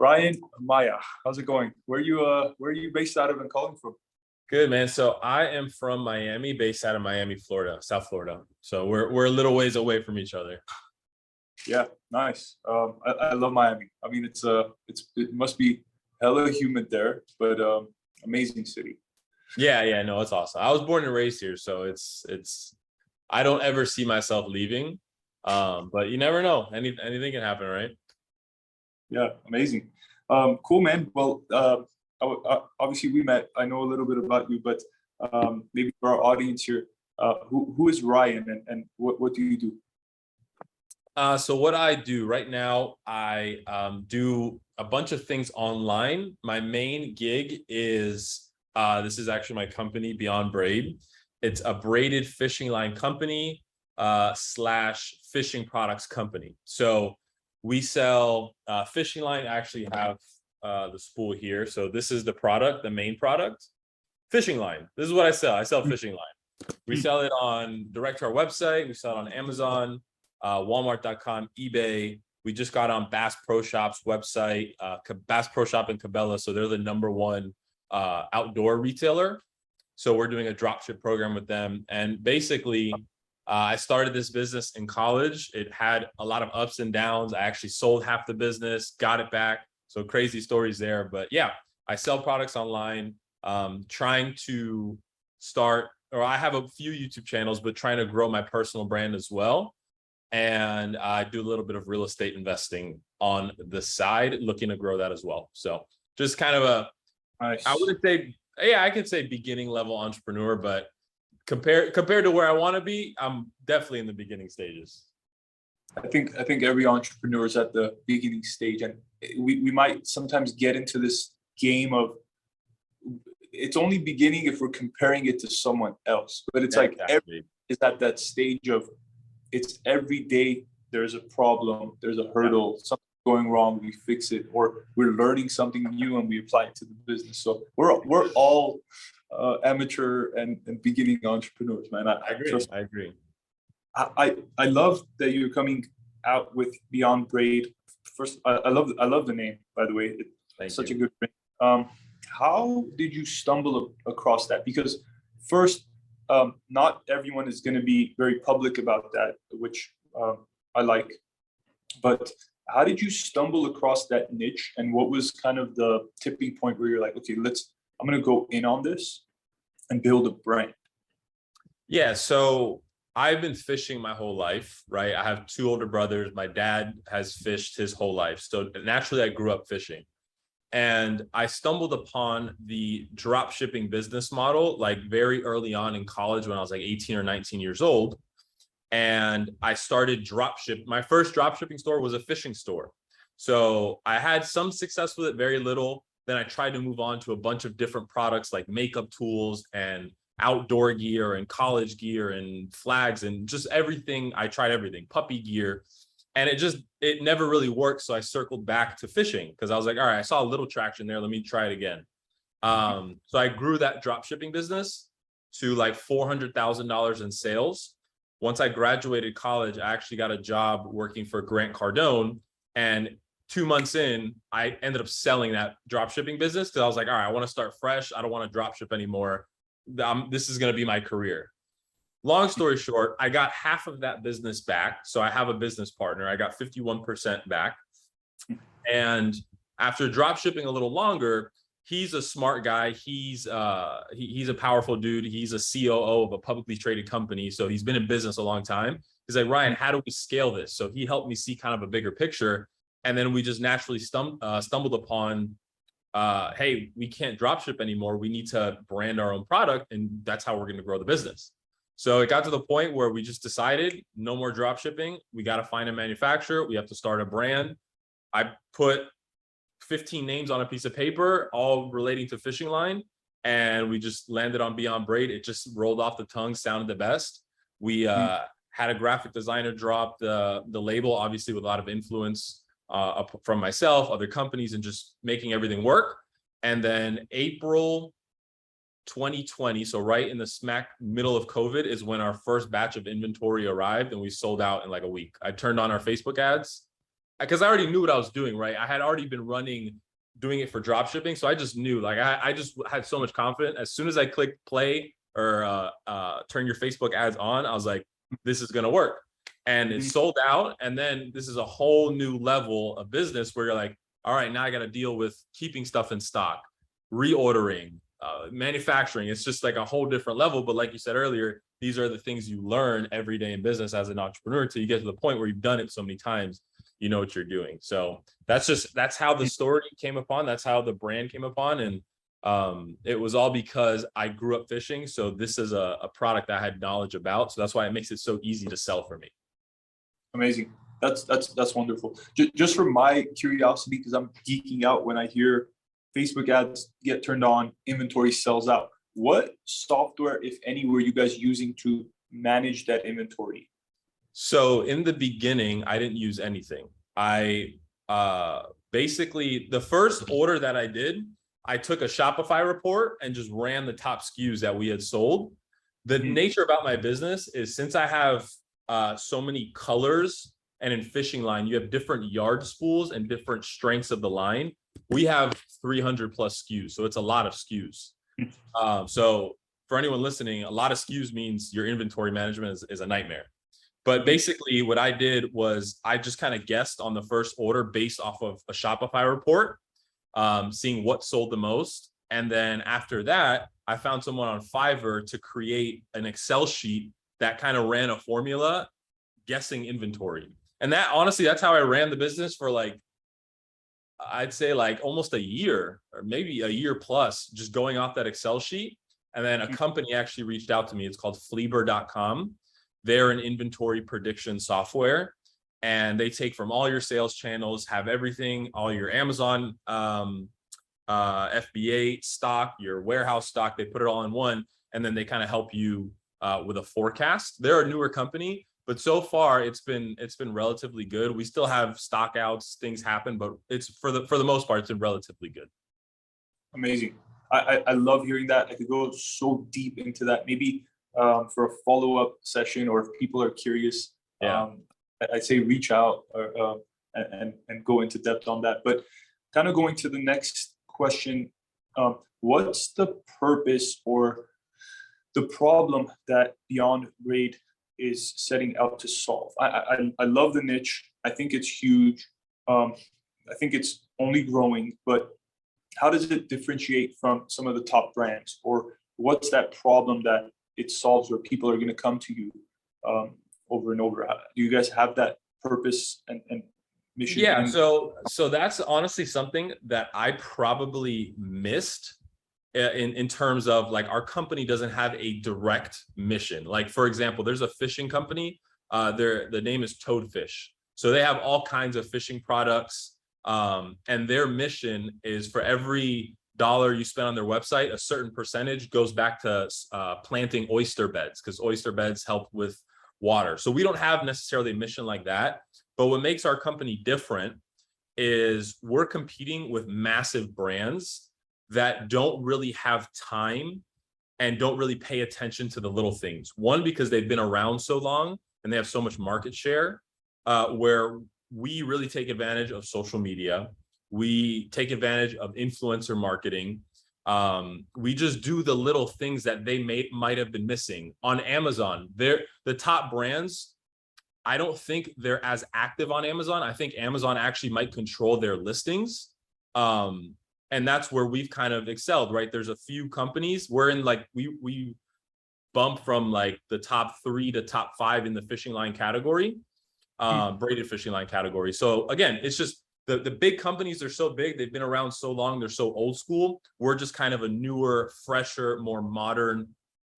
Ryan, Maya, how's it going? Where are you based out of and calling from? Good, man. So I am from Miami, based out of Miami, Florida, South Florida. So we're a little ways away from each other. Yeah, nice. I love Miami. I mean, it must be hella humid there, but amazing city. Yeah, no, it's awesome. I was born and raised here, so it's I don't ever see myself leaving. But you never know. Anything can happen, right? Yeah, amazing. Cool, man. Well, obviously we met. I know a little bit about you, but maybe for our audience here, who is Ryan and what do you do? So what I do right now, I do a bunch of things online. My main gig is this is actually my company, Beyond Braid. It's a braided fishing line company slash fishing products company. So we sell fishing line. I actually have the spool here. So this is the product, the main product, fishing line. This is what I sell. I sell fishing line. We sell it on direct to our website. We sell it on Amazon, Walmart.com, eBay. We just got on Bass Pro Shop's website, Bass Pro Shop in Cabela. So they're the #1 outdoor retailer. So we're doing a dropship program with them. And basically, I started this business in college. It had a lot of ups and downs. I actually sold half the business, got it back. So crazy stories there. But yeah, I sell products online, trying to start, or I have a few YouTube channels, but trying to grow my personal brand as well. And I do a little bit of real estate investing on the side, looking to grow that as well. So just kind of Nice. I wouldn't say, yeah, I could say beginning level entrepreneur, but compared to where I want to be, I'm definitely in the beginning stages. I think every entrepreneur is at the beginning stage, and we might sometimes get into this game of it's only beginning if we're comparing it to someone else. But it's like every is at that stage of it's every day there's a problem, there's a hurdle, something going wrong, we fix it, or we're learning something new and we apply it to the business. So we're all amateur and beginning entrepreneurs, man. I agree. I love that you're coming out with Beyond Braid. First, I love the name, by the way. It's such a good name. How did you stumble across that? Because first, not everyone is going to be very public about that, which I like. But how did you stumble across that niche, and what was kind of the tipping point where you're like, okay, I'm going to go in on this and build a brand? Yeah, so I've been fishing my whole life, right? I have 2 older brothers. My dad has fished his whole life. So naturally, I grew up fishing. And I stumbled upon the drop shipping business model like very early on in college when I was like 18 or 19 years old. And I started my first drop shipping store was a fishing store. So I had some success with it, very little. Then I tried to move on to a bunch of different products like makeup tools and outdoor gear and college gear and flags and just everything. I tried everything, puppy gear. And it never really worked. So I circled back to fishing because I was like, all right, I saw a little traction there. Let me try it again. So I grew that drop shipping business to like $400,000 in sales. Once I graduated college, I actually got a job working for Grant Cardone. And 2 months in, I ended up selling that drop shipping business because I was like, all right, I want to start fresh. I don't want to drop ship anymore. This is going to be my career. Long story short, I got half of that business back. So I have a business partner. I got 51% back. And after drop shipping a little longer, he's a smart guy. He's a powerful dude. He's a COO of a publicly traded company. So he's been in business a long time. He's like, Ryan, how do we scale this? So he helped me see kind of a bigger picture. And then we just naturally stumbled upon, hey, we can't drop ship anymore. We need to brand our own product. And that's how we're going to grow the business. So it got to the point where we just decided no more drop shipping. We got to find a manufacturer. We have to start a brand. I put 15 names on a piece of paper, all relating to fishing line. And we just landed on Beyond Braid. It just rolled off the tongue, sounded the best. We had a graphic designer drop the label, obviously with a lot of influence from myself, other companies, and just making everything work. And then April 2020, so right in the smack middle of COVID, is when our first batch of inventory arrived and we sold out in like a week. I turned on our Facebook ads because I already knew what I was doing, right? I had already been doing it for drop shipping. So I just knew, like, I just had so much confidence. As soon as I clicked play or turn your Facebook ads on, I was like, this is going to work. And it sold out. And then this is a whole new level of business where you're like, all right, now I got to deal with keeping stuff in stock, reordering, manufacturing. It's just like a whole different level. But like you said earlier, these are the things you learn every day in business as an entrepreneur until you get to the point where you've done it so many times, you know what you're doing. So that's how the story came upon. That's how the brand came upon. And it was all because I grew up fishing. So this is a product I had knowledge about. So that's why it makes it so easy to sell for me. Amazing. That's wonderful. Just for my curiosity, because I'm geeking out when I hear Facebook ads get turned on, inventory sells out. What software, if any, were you guys using to manage that inventory? So in the beginning, I didn't use anything. I basically, the first order that I did, I took a Shopify report and just ran the top SKUs that we had sold. The nature about my business is, since I have so many colors, and in fishing line, you have different yard spools and different strengths of the line. We have 300 plus SKUs. So it's a lot of SKUs. So for anyone listening, a lot of SKUs means your inventory management is a nightmare. But basically what I did was I just kind of guessed on the first order based off of a Shopify report, seeing what sold the most. And then after that, I found someone on Fiverr to create an Excel sheet that kind of ran a formula guessing inventory. And that, honestly, that's how I ran the business for, like, I'd say like almost a year or maybe a year plus, just going off that Excel sheet. And then a company actually reached out to me. It's called Fleeber.com. They're an inventory prediction software, and they take from all your sales channels, have everything, all your Amazon FBA stock, your warehouse stock, they put it all in one, and then they kind of help you with a forecast. They're a newer company, but so far it's been relatively good. We still have stock outs, things happen, but it's for the most part, it's been relatively good. Amazing. I love hearing that. I could go so deep into that. Maybe for a follow-up session, or if people are curious, I'd say reach out and go into depth on that. But kind of going to the next question, what's the purpose or the problem that Beyond Braid is setting out to solve? I love the niche. I think it's huge. I think it's only growing, but how does it differentiate from some of the top brands? Or what's that problem that it solves where people are going to come to you over and over? Do you guys have that purpose and mission? Yeah, so that's honestly something that I probably missed in terms of, like, our company doesn't have a direct mission. Like, for example, there's a fishing company, the name is Toadfish. So they have all kinds of fishing products, and their mission is, for every dollar you spend on their website, a certain percentage goes back to planting oyster beds, because oyster beds help with water. So we don't have necessarily a mission like that. But what makes our company different is we're competing with massive brands that don't really have time and don't really pay attention to the little things. One, because they've been around so long and they have so much market share, where we really take advantage of social media. We take advantage of influencer marketing. We just do the little things that they might have been missing. On Amazon, the top brands, I don't think they're as active on Amazon. I think Amazon actually might control their listings. And that's where we've kind of excelled, right? There's a few companies we're in, like, we bump from like the top 3 to top 5 in the fishing line category, braided fishing line category. So again, it's just the big companies are so big, they've been around so long, they're so old school. We're just kind of a newer, fresher, more modern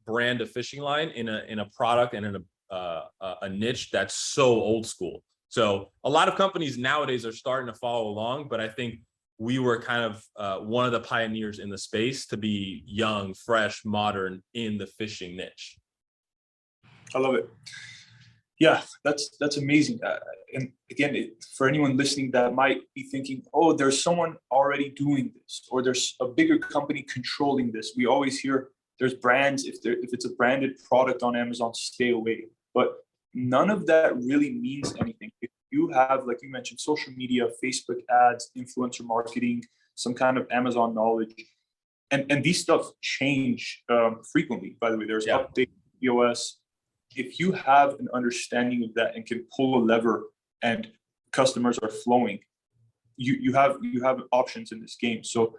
brand of fishing line in a product and in a niche that's so old school. So a lot of companies nowadays are starting to follow along, but I think we were kind of one of the pioneers in the space to be young, fresh, modern in the fishing niche. I love it. Yeah, that's amazing. And again, for anyone listening that might be thinking, oh, there's someone already doing this, or there's a bigger company controlling this. We always hear there's brands, if it's a branded product on Amazon, stay away. But none of that really means anything. you have, like you mentioned, social media, Facebook ads, influencer marketing, some kind of Amazon knowledge, and these stuff change frequently. By the way, there's update EOS. If you have an understanding of that and can pull a lever and customers are flowing, you have options in this game. So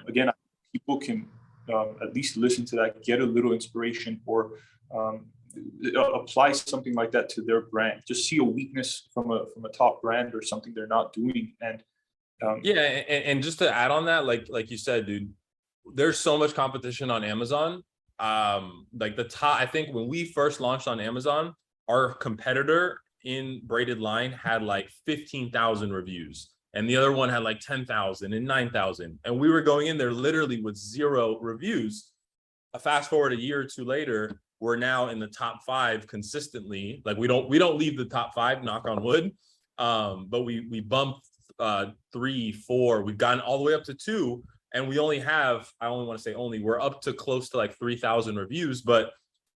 again, people can at least listen to that, get a little inspiration, or apply something like that to their brand. Just see a weakness from a top brand or something they're not doing. And and just to add on that, like you said, dude, there's so much competition on Amazon. Like the top, I think when we first launched on Amazon, our competitor in braided line had like 15,000 reviews, and the other one had like 10,000 and 9,000, and we were going in there literally with 0 reviews. Fast forward a year or two later, we're now in the top 5 consistently. Like we don't leave the top 5, knock on wood, but we bumped 3, 4, we've gotten all the way up to 2, and we only have, I only want to say only, we're up to close to like 3,000 reviews. But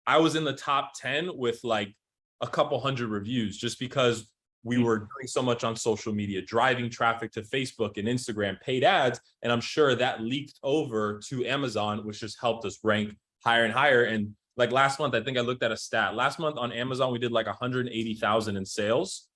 I was in the top 10 with like a couple hundred reviews, just because we were doing so much on social media, driving traffic to Facebook and Instagram, paid ads. And I'm sure that leaked over to Amazon, which just helped us rank higher and higher. And like last month, I think I looked at a stat. Last month on Amazon, we did like 180,000 in sales.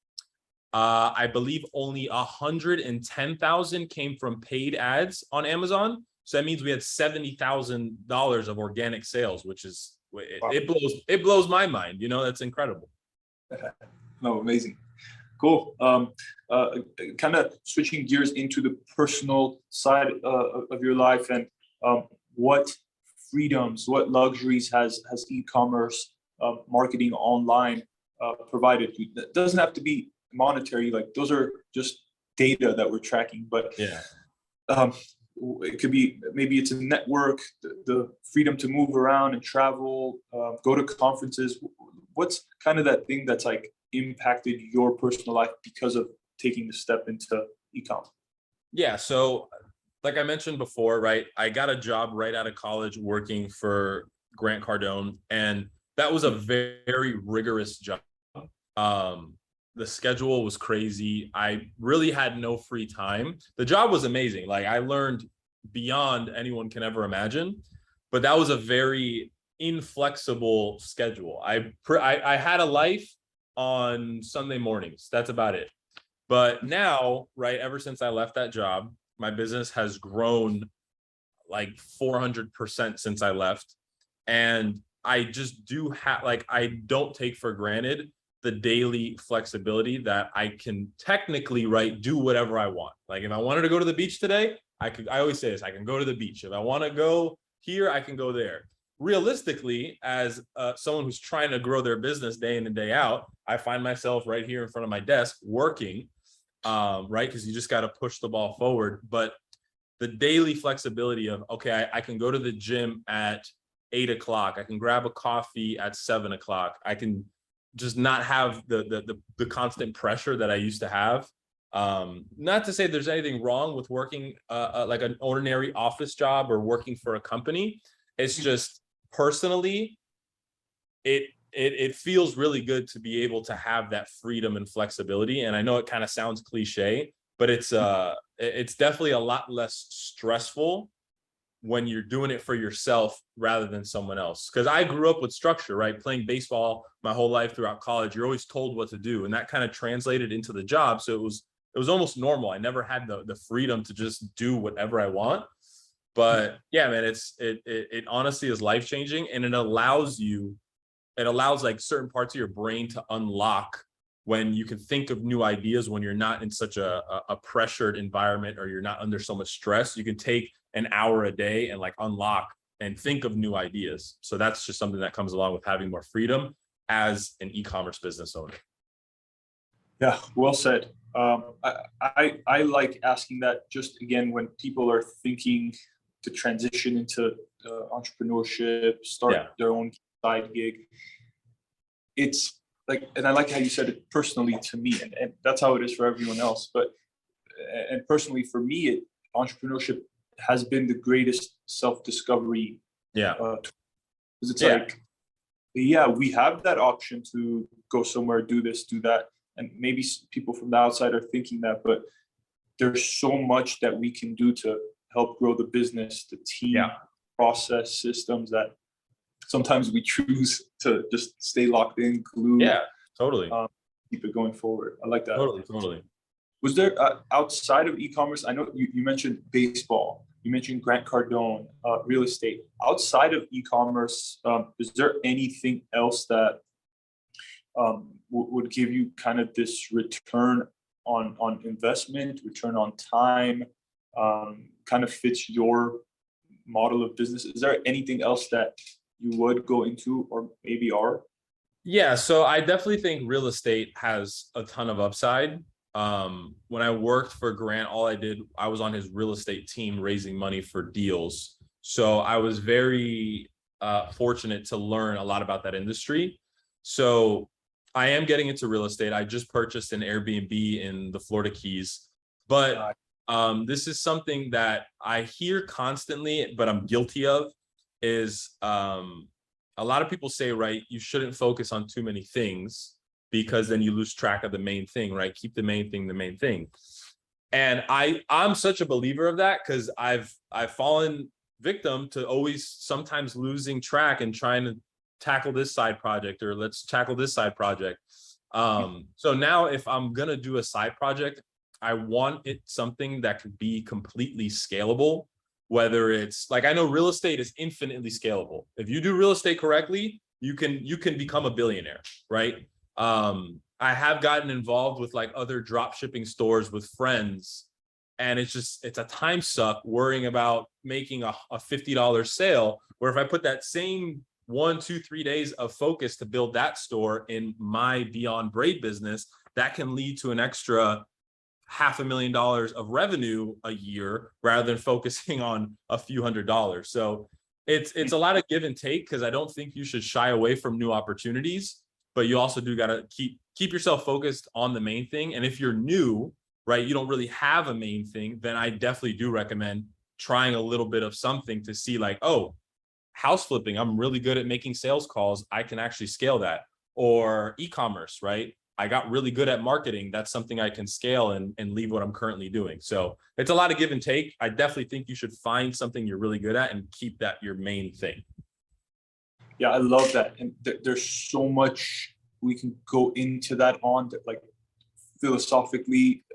I believe only 110,000 came from paid ads on Amazon. So that means we had $70,000 of organic sales, which is, it blows my mind. You know, that's incredible. No, amazing. Cool. Kind of switching gears into the personal side of your life, and what freedoms, what luxuries has e-commerce marketing online provided you? That doesn't have to be monetary, like those are just data that we're tracking, but it could be, maybe it's a network, the freedom to move around and travel, go to conferences. What's kind of that thing that's like impacted your personal life because of taking the step into e-com? Yeah, so like I mentioned before, right, I got a job right out of college working for Grant Cardone, and that was a very rigorous job. The schedule was crazy. I really had no free time. The job was amazing. Like I learned beyond anyone can ever imagine, but that was a very inflexible schedule. I had a life on Sunday mornings. That's about it. But now, right, ever since I left that job, my business has grown like 400% since I left. And I just do have, like, I don't take for granted the daily flexibility that I can technically, right, do whatever I want. Like if I wanted to go to the beach today, I always say this, I can go to the beach. If I want to go here, I can go there. Realistically, as someone who's trying to grow their business day in and day out, I find myself right here in front of my desk working, right? Because you just got to push the ball forward. But the daily flexibility of, okay, I can go to the gym at 8 o'clock. I can grab a coffee at 7 o'clock. I can just not have the constant pressure that I used to have. Not to say there's anything wrong with working like an ordinary office job or working for a company. It's just personally, it feels really good to be able to have that freedom and flexibility. And I know it kind of sounds cliche, but it's definitely a lot less stressful when you're doing it for yourself rather than someone else. Because I grew up with structure, right? Playing baseball my whole life throughout college, you're always told what to do, and that kind of translated into the job. So it was almost normal. I never had the freedom to just do whatever I want. But yeah, man, it honestly is life-changing, and it allows like certain parts of your brain to unlock when you can think of new ideas when you're not in such a pressured environment, or you're not under so much stress. You can take an hour a day and like unlock and think of new ideas. So that's just something that comes along with having more freedom as an e-commerce business owner. Yeah, well said. I like asking that just again when people are thinking to transition into entrepreneurship, start their own side gig. It's like, and I like how you said it personally to me, and that's how it is for everyone else. But and personally for me, entrepreneurship has been the greatest self-discovery. Because it's like, we have that option to go somewhere, do this, do that. and maybe people from the outside are thinking that, but there's so much that we can do to help grow the business, the team, process, systems, that sometimes we choose to just stay locked in, glued. Yeah, totally. Keep it going forward. I like that. Totally. Was there outside of e-commerce? I know you mentioned baseball. You mentioned Grant Cardone, real estate. Outside of e-commerce, is there anything else that would give you kind of this return on investment, return on time, kind of fits your model of business? Is there anything else that you would go into or maybe are? Yeah, so I definitely think real estate has a ton of upside. When I worked for Grant, I was on his real estate team raising money for deals. So I was very fortunate to learn a lot about that industry. So I am getting into real estate. I just purchased an Airbnb in the Florida Keys, but this is something that I hear constantly, but I'm guilty of, is a lot of people say, right, you shouldn't focus on too many things because then you lose track of the main thing, right? Keep the main thing the main thing. And I'm such a believer of that, because I've fallen victim to always sometimes losing track and trying to tackle this side project, or let's tackle this side project. So now if I'm gonna do a side project, I want it something that could be completely scalable. Whether it's like, I know real estate is infinitely scalable. If you do real estate correctly, you can become a billionaire, right? I have gotten involved with like other drop shipping stores with friends, and it's a time suck worrying about making a $50 sale, where if I put that same 1, 2, 3 days of focus to build that store in my Beyond Braid business, that can lead to an extra $500,000 of revenue a year, rather than focusing on a few $100s. So it's a lot of give and take, because I don't think you should shy away from new opportunities, but you also do got to keep yourself focused on the main thing. And if you're new, right, you don't really have a main thing, then I definitely do recommend trying a little bit of something to see like, oh, house flipping, I'm really good at making sales calls, I can actually scale that. Or e-commerce, right? I got really good at marketing. That's something I can scale and leave what I'm currently doing. So it's a lot of give and take. I definitely think you should find something you're really good at and keep that your main thing. Yeah, I love that. And there's so much we can go into that on, like philosophically,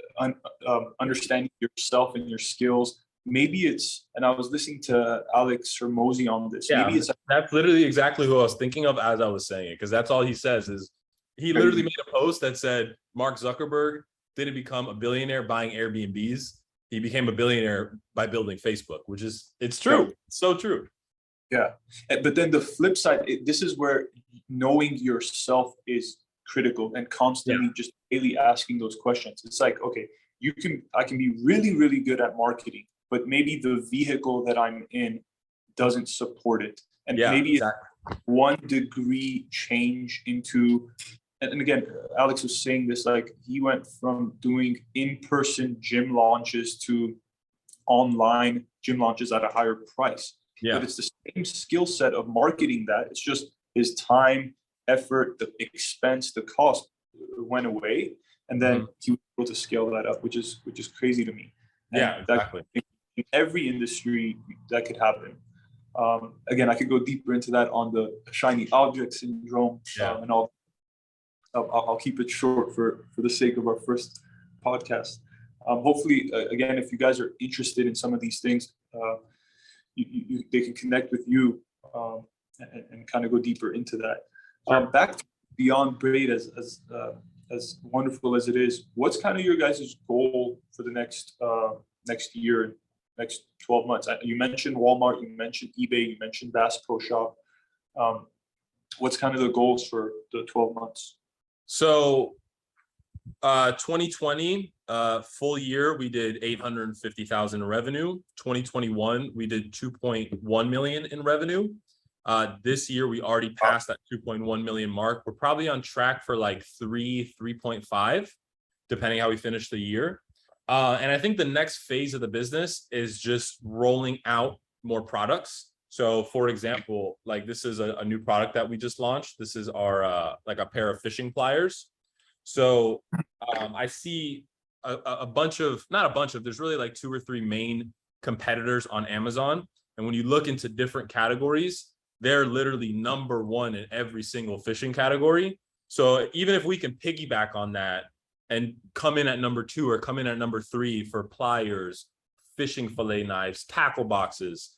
understanding yourself and your skills. Maybe it's, and I was listening to Alex Hermosi on this. Yeah, maybe it's that's literally exactly who I was thinking of as I was saying it, because that's all he says is, he literally made a post that said Mark Zuckerberg didn't become a billionaire buying Airbnbs. He became a billionaire by building Facebook, which is, it's true. It's so true. Yeah. But then the flip side, this is where knowing yourself is critical, and constantly just daily asking those questions. It's like, okay, I can be really, really good at marketing, but maybe the vehicle that I'm in doesn't support it. And maybe exactly. It's 1 degree change into, and again, Alex was saying this, like he went from doing in-person gym launches to online gym launches at a higher price. Yeah. But it's the same skill set of marketing that. It's just his time, effort, the expense, the cost went away. And then he was able to scale that up, which is crazy to me. And yeah, exactly. In every industry that could happen. Again, I could go deeper into that on the shiny object syndrome and all. I'll keep it short for the sake of our first podcast. Hopefully, again, if you guys are interested in some of these things, they can connect with you and kind of go deeper into that. Back to Beyond Braid, as wonderful as it is, what's kind of your guys' goal for the next year, next 12 months? You mentioned Walmart, you mentioned eBay, you mentioned Bass Pro Shop. What's kind of the goals for the 12 months? So 2020 full year, we did 850,000 in revenue. 2021, we did 2.1 million in revenue. This year, we already passed that 2.1 million mark. We're probably on track for like 3.5, depending how we finish the year. And I think the next phase of the business is just rolling out more products. So for example, like this is a new product that we just launched. This is our like a pair of fishing pliers. So I see a bunch of, not a bunch of, there's really like 2 or 3 main competitors on Amazon. And when you look into different categories, they're literally number 1 in every single fishing category. So even if we can piggyback on that and come in at number 2 or come in at number 3 for pliers, fishing fillet knives, tackle boxes,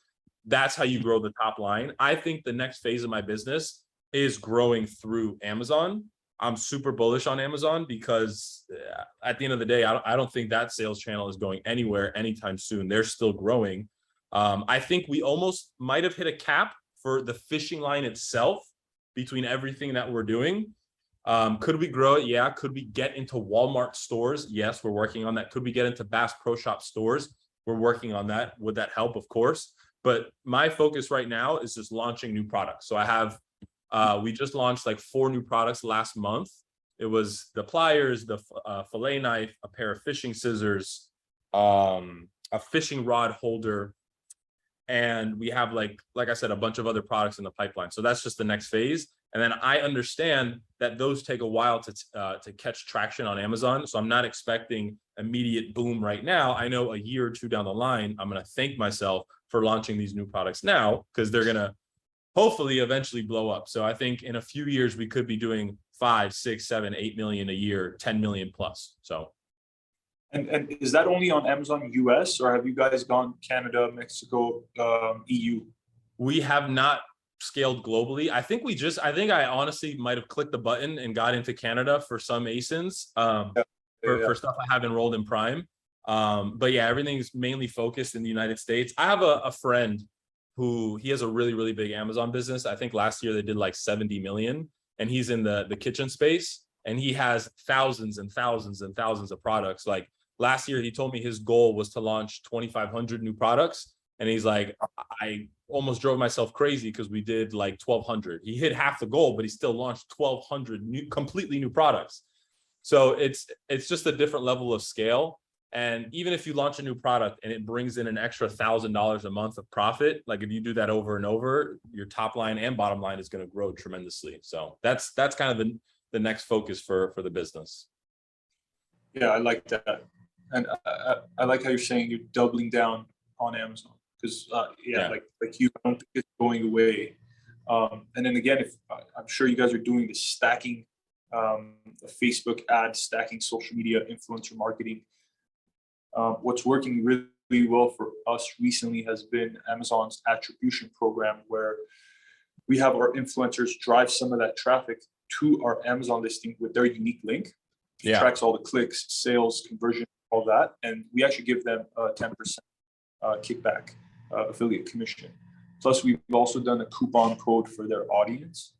that's how you grow the top line. I think the next phase of my business is growing through Amazon. I'm super bullish on Amazon because at the end of the day, I don't think that sales channel is going anywhere anytime soon. They're still growing. I think we almost might have hit a cap for the fishing line itself between everything that we're doing. Could we grow it? Yeah. Could we get into Walmart stores? Yes, we're working on that. Could we get into Bass Pro Shop stores? We're working on that. Would that help? Of course. But my focus right now is just launching new products. So I have, we just launched like 4 new products last month. It was the pliers, the fillet knife, a pair of fishing scissors, a fishing rod holder, and we have like I said, a bunch of other products in the pipeline. So that's just the next phase. And then I understand that those take a while to catch traction on Amazon. So I'm not expecting immediate boom right now. I know a year or 2 down the line, I'm going to thank myself for launching these new products now, because they're going to hopefully eventually blow up. So I think in a few years, we could be doing 5, 6, 7, 8 million a year, 10 million plus. So. And is that only on Amazon US, or have you guys gone Canada, Mexico, EU? We have not scaled globally. I think I honestly might have clicked the button and got into Canada for some ASINs, for stuff I have enrolled in Prime. But yeah, everything's mainly focused in the United States. I have a friend who, he has a really, really big Amazon business. I think last year they did like 70 million, and he's in the kitchen space, and he has thousands and thousands and thousands of products. Like last year, he told me his goal was to launch 2,500 new products. And he's like, I almost drove myself crazy because we did like 1,200. He hit half the goal, but he still launched 1,200 completely new products. So it's just a different level of scale. And even if you launch a new product and it brings in an extra $1,000 a month of profit, like if you do that over and over, your top line and bottom line is going to grow tremendously. So that's kind of the next focus for the business. Yeah, I like that. And I like how you're saying you're doubling down on Amazon, because like you, I don't think it's going away. And then again, if I'm sure you guys are doing the stacking, Facebook ads, stacking social media influencer marketing. What's working really well for us recently has been Amazon's attribution program, where we have our influencers drive some of that traffic to our Amazon listing with their unique link. It tracks all the clicks, sales, conversion, all that. And we actually give them a 10% kickback, affiliate commission. Plus, we've also done a coupon code for their audience.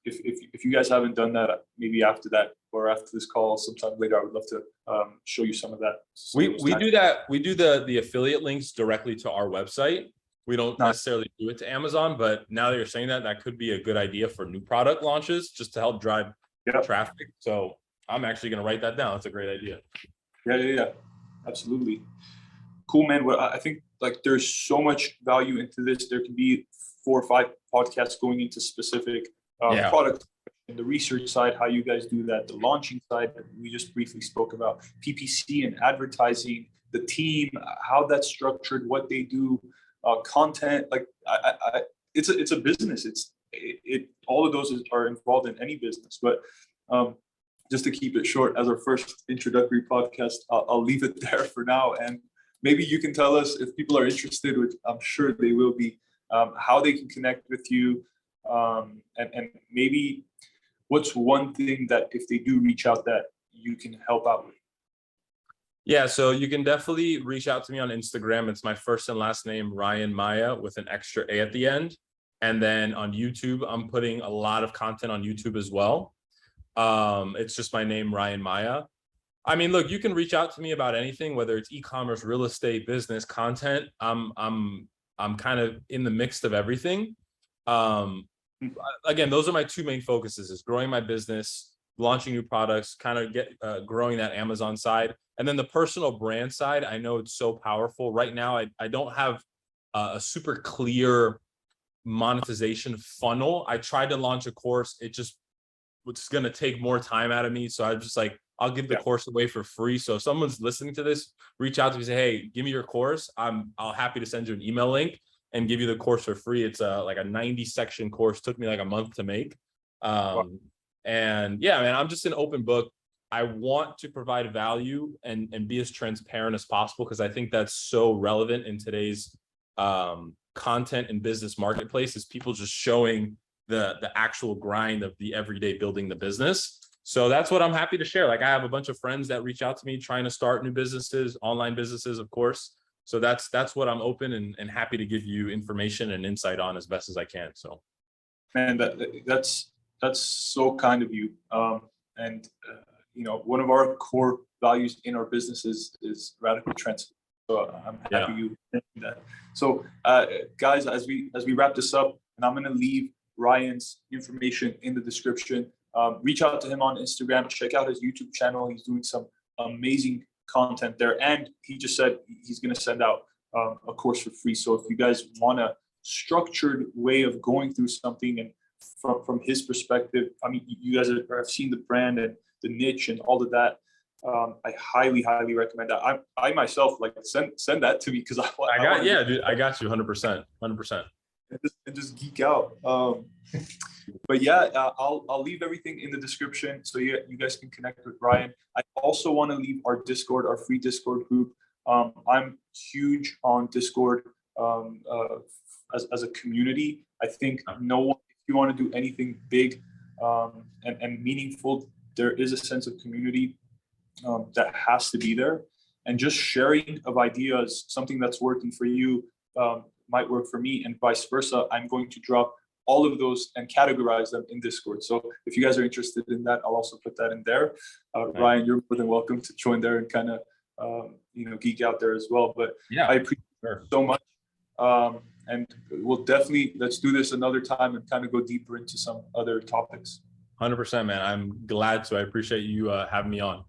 If you guys haven't done that, maybe after that or after this call sometime later, I would love to show you some of that. We do that. We do the affiliate links directly to our website. We don't necessarily do it to Amazon, but now that you're saying that, that could be a good idea for new product launches, just to help drive traffic. So I'm actually going to write that down. That's a great idea. Yeah. Absolutely. Cool, man. Well, I think like there's so much value into this. There can be 4 or 5 podcasts going into specific product, and the research side, how you guys do that, the launching side that we just briefly spoke about, PPC and advertising, the team, how that's structured, what they do, content. Like it's a business. All of those are involved in any business. But just to keep it short, as our first introductory podcast, I'll leave it there for now. And maybe you can tell us, if people are interested, which I'm sure they will be, how they can connect with you. And maybe what's one thing that if they do reach out that you can help out with? Yeah, so you can definitely reach out to me on Instagram. It's my first and last name, Ryan Maya, with an extra A at the end. And then on YouTube, I'm putting a lot of content on YouTube as well. It's just my name, Ryan Maya. I mean, look, you can reach out to me about anything, whether it's e-commerce, real estate, business, content. I'm kind of in the mix of everything. Again, those are my 2 main focuses: is growing my business, launching new products, kind of growing that Amazon side. And then the personal brand side, I know it's so powerful. Right now, I don't have a super clear monetization funnel. I tried to launch a course. It just it's going to take more time out of me. So I'm just like, I'll give the course away for free. So if someone's listening to this, reach out to me and say, hey, give me your course. I'll happy to send you an email link and give you the course for free. It's like a 90 section course. Took me like a month to make. And yeah, man, I'm just an open book. I want to provide value and be as transparent as possible, because I think that's so relevant in today's content and business marketplace, is people just showing the actual grind of the everyday building the business. So that's what I'm happy to share. Like, I have a bunch of friends that reach out to me trying to start new businesses, online businesses, of course. So that's what I'm open and happy to give you information and insight on as best as I can. So, man, that's so kind of you. You know, one of our core values in our business is radical transformation. So I'm happy you mentioned that. So guys, as we wrap this up, and I'm going to leave Ryan's information in the description. Reach out to him on Instagram, check out his YouTube channel. He's doing some amazing content there. And he just said he's going to send out a course for free. So if you guys want a structured way of going through something, and from his perspective, I mean, you guys have seen the brand and the niche and all of that. I highly recommend that. I myself, like, send that to me, because I got you 100%. and just geek out. But yeah, I'll leave everything in the description so you guys can connect with Ryan. I also want to leave our Discord, our free Discord group. I'm huge on Discord as a community. I think no one, if you want to do anything big and meaningful, there is a sense of community that has to be there. And just sharing of ideas, something that's working for you might work for me, and vice versa. I'm going to drop all of those and categorize them in Discord. So if you guys are interested in that, I'll also put that in there. Ryan, you're more than welcome to join there and kind of geek out there as well. But yeah, I appreciate it so much. And let's do this another time and kind of go deeper into some other topics. 100%, man. I'm glad to. I appreciate you having me on.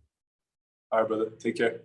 All right, brother. Take care.